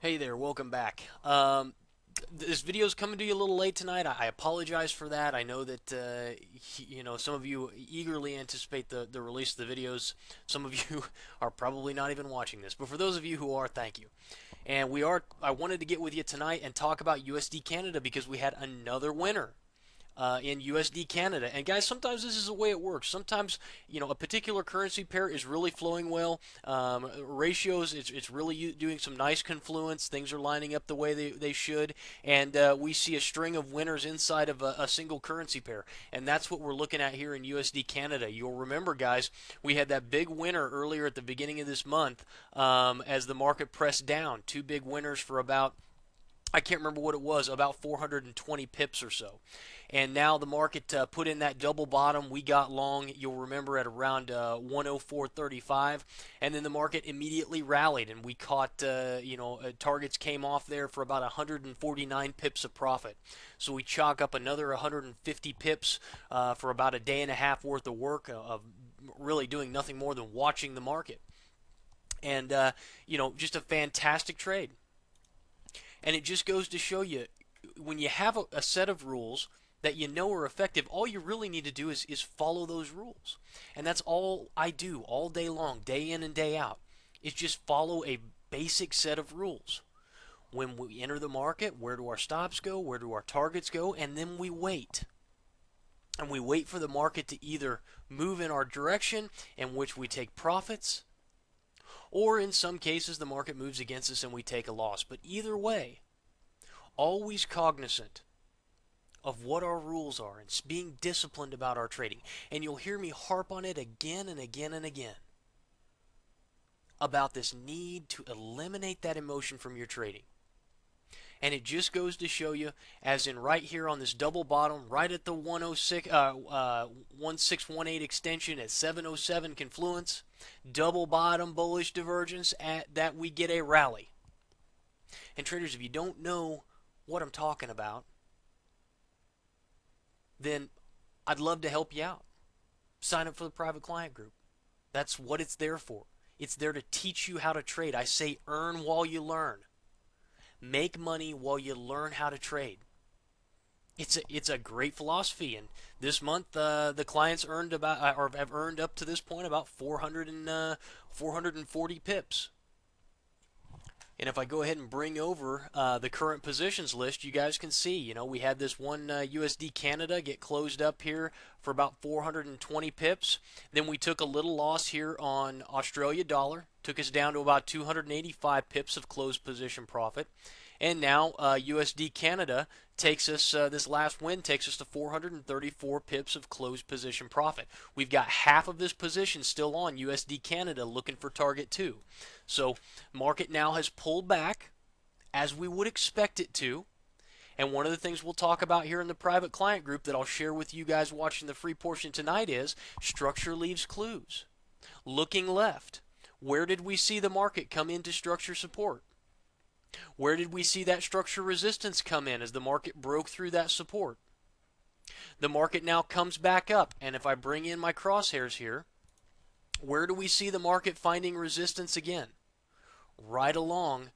Hey there, welcome back. This video is coming to you a little late tonight. I apologize for that. I know that some of you eagerly anticipate the release of the videos. Some of you are probably not even watching this, but for those of you who are, thank you. And I wanted to get with you tonight and talk about USD Canada because we had another winner in USD Canada. And guys, sometimes this is the way it works. Sometimes, a particular currency pair is really flowing well. Ratios, it's really doing some nice confluence. Things are lining up the way they should. And we see a string of winners inside of a single currency pair. And that's what we're looking at here in USD Canada. You'll remember, guys, we had that big winner earlier at the beginning of this month as the market pressed down. Two big winners for about I can't remember what it was, about 420 pips or so. And now the market put in that double bottom. We got long, you'll remember, at around 104.35. And then the market immediately rallied, and we caught, targets came off there for about 149 pips of profit. So we chalk up another 150 pips for about a day and a half worth of work of really doing nothing more than watching the market. And, just a fantastic trade. And it just goes to show you when you have a set of rules that you know are effective, all you really need to do is follow those rules. And that's all I do all day long, day in and day out, is just follow a basic set of rules. When we enter the market, where do our stops go? Where do our targets go? And then we wait. And we wait for the market to either move in our direction, in which we take profits, or in some cases the market moves against us and we take a loss. But either way, always cognizant of what our rules are and being disciplined about our trading. And you'll hear me harp on it again and again and again about this need to eliminate that emotion from your trading. And it just goes to show you, as in right here on this double bottom, right at the 1618 extension at 707 confluence, double bottom bullish divergence, at that we get a rally. And traders, if you don't know what I'm talking about, then I'd love to help you out. Sign up for the private client group. That's what it's there for. It's there to teach you how to trade. I say earn while you learn. Make money while you learn how to trade. It's a great philosophy, and this month the clients earned about or have earned up to this point about 440 pips. And if I go ahead and bring over the current positions list, you guys can see, we had this one USD Canada get closed up here for about 420 pips. Then we took a little loss here on Australia dollar, took us down to about 285 pips of closed position profit. And now USD Canada takes us, this last win takes us to 434 pips of closed position profit. We've got half of this position still on USD Canada looking for target 2. So market now has pulled back as we would expect it to. And one of the things we'll talk about here in the private client group that I'll share with you guys watching the free portion tonight is structure leaves clues. Looking left, where did we see the market come into structure support? Where did we see that structure resistance come in as the market broke through that support? The market now comes back up, and if I bring in my crosshairs here, where do we see the market finding resistance again? Right along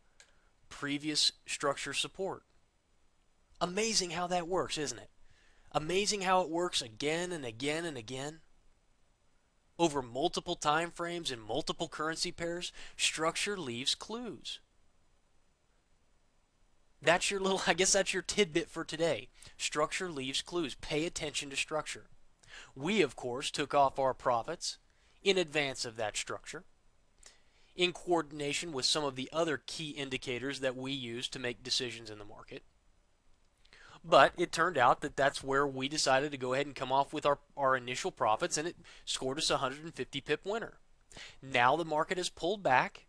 previous structure support. Amazing how that works, isn't it? Amazing how it works again and again and again. Over multiple time frames and multiple currency pairs, structure leaves clues. That's your little, I guess that's your tidbit for today. Structure leaves clues. Pay attention to structure. We, of course, took off our profits in advance of that structure, in coordination with some of the other key indicators that we use to make decisions in the market. But it turned out that that's where we decided to go ahead and come off with our initial profits, and it scored us a 150 pip winner. Now the market has pulled back.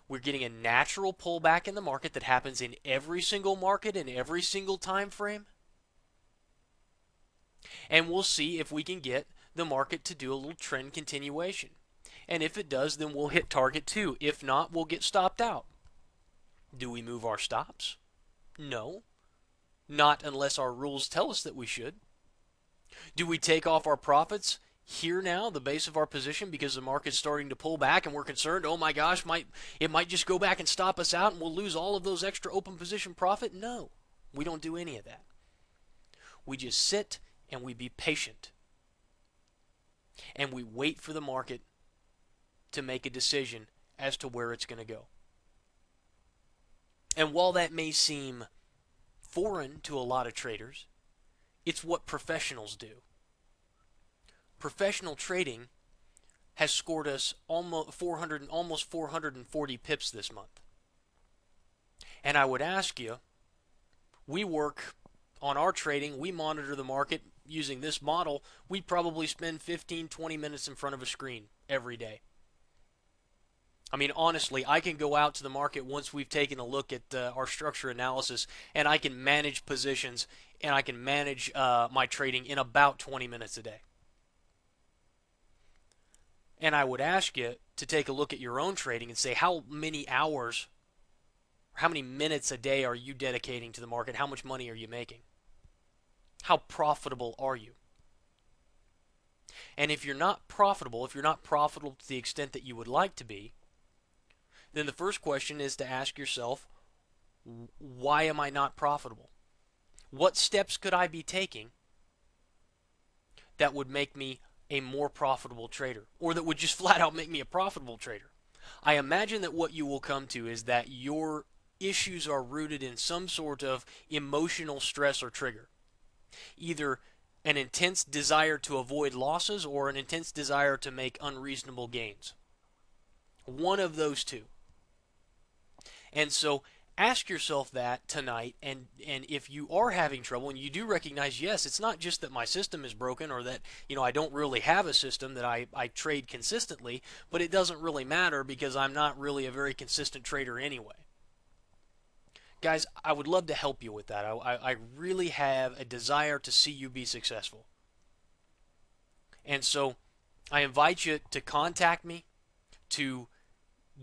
We're getting a natural pullback in the market that happens in every single market in every single time frame. And we'll see if we can get the market to do a little trend continuation. And if it does, then we'll hit target 2. If not, we'll get stopped out. Do we move our stops? No. Not unless our rules tell us that we should. Do we take off our profits? here now, the base of our position, because the market's starting to pull back and we're concerned, oh my gosh, it might just go back and stop us out and we'll lose all of those extra open position profit? No, we don't do any of that. We just sit and we be patient. And we wait for the market to make a decision as to where it's going to go. And while that may seem foreign to a lot of traders, it's what professionals do. Professional trading has scored us almost 440 pips this month. And I would ask you, we work on our trading, we monitor the market using this model, we probably spend 15-20 minutes in front of a screen every day. I mean, honestly, I can go out to the market once we've taken a look at our structure analysis, and I can manage positions, and I can manage my trading in about 20 minutes a day. And I would ask you to take a look at your own trading and say, how many hours, how many minutes a day are you dedicating to the market? How much money are you making? How profitable are you? And if you're not profitable to the extent that you would like to be, then the first question is to ask yourself, why am I not profitable? What steps could I be taking that would make me a more profitable trader, or that would just flat out make me a profitable trader? I imagine that what you will come to is that your issues are rooted in some sort of emotional stress or trigger. Either an intense desire to avoid losses or an intense desire to make unreasonable gains. One of those two. And so ask yourself that tonight, and if you are having trouble and you do recognize, yes, it's not just that my system is broken or that I don't really have a system that I trade consistently, but it doesn't really matter because I'm not really a very consistent trader anyway. Guys, I would love to help you with that. I really have a desire to see you be successful. And so I invite you to contact me, to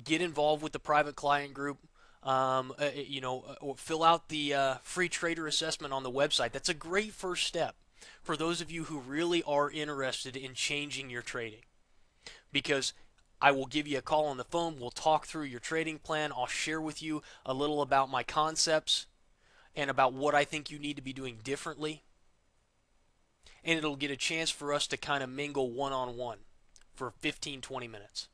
get involved with the private client group. Or fill out the free trader assessment on the website. That's a great first step for those of you who really are interested in changing your trading. Because I will give you a call on the phone. We'll talk through your trading plan. I'll share with you a little about my concepts and about what I think you need to be doing differently. And it'll get a chance for us to kind of mingle one-on-one for 15-20 minutes.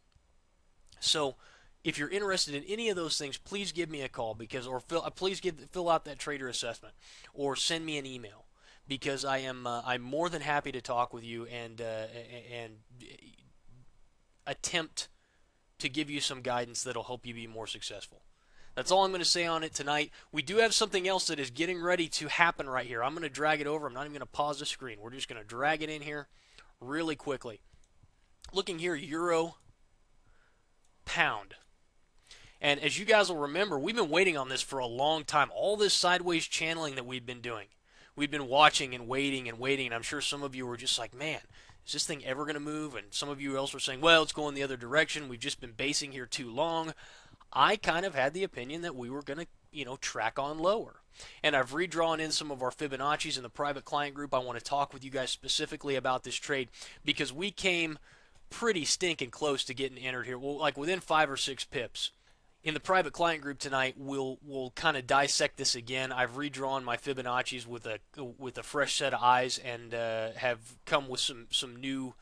So if you're interested in any of those things, please give me a call please fill out that trader assessment or send me an email, because I'm more than happy to talk with you and attempt to give you some guidance that'll help you be more successful. That's all I'm going to say on it tonight. We do have something else that is getting ready to happen right here. I'm going to drag it over. I'm not even going to pause the screen. We're just going to drag it in here really quickly. Looking here, euro, pound. And as you guys will remember, we've been waiting on this for a long time. All this sideways channeling that we've been doing. We've been watching and waiting and waiting. And I'm sure some of you were just like, man, is this thing ever going to move? And some of you else were saying, well, it's going the other direction. We've just been basing here too long. I kind of had the opinion that we were going to, track on lower. And I've redrawn in some of our Fibonacci's in the private client group. I want to talk with you guys specifically about this trade because we came pretty stinking close to getting entered here. Well, like within 5 or 6 pips. In the private client group tonight, we'll kind of dissect this again. I've redrawn my Fibonacci's with a fresh set of eyes and have come with some new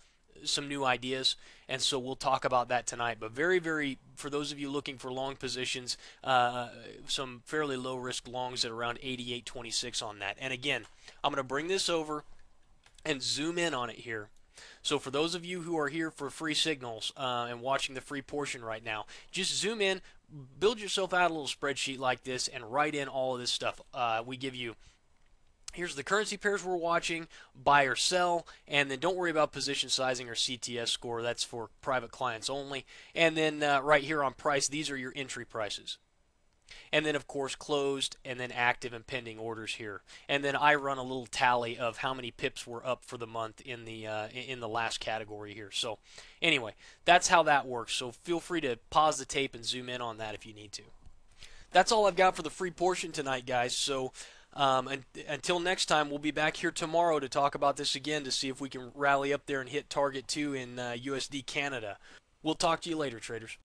ideas, and so we'll talk about that tonight. But very, for those of you looking for long positions, some fairly low risk longs at around 88.26 on that. And again, I'm going to bring this over and zoom in on it here. So for those of you who are here for free signals and watching the free portion right now, just zoom in, build yourself out a little spreadsheet like this, and write in all of this stuff. We give you, here's the currency pairs we're watching, buy or sell, and then don't worry about position sizing or CTS score. That's for private clients only. And then right here on price, these are your entry prices. And then, of course, closed and then active and pending orders here. And then I run a little tally of how many pips were up for the month in the last category here. So anyway, that's how that works. So feel free to pause the tape and zoom in on that if you need to. That's all I've got for the free portion tonight, guys. So And until next time, we'll be back here tomorrow to talk about this again to see if we can rally up there and hit target 2 in USD Canada. We'll talk to you later, traders.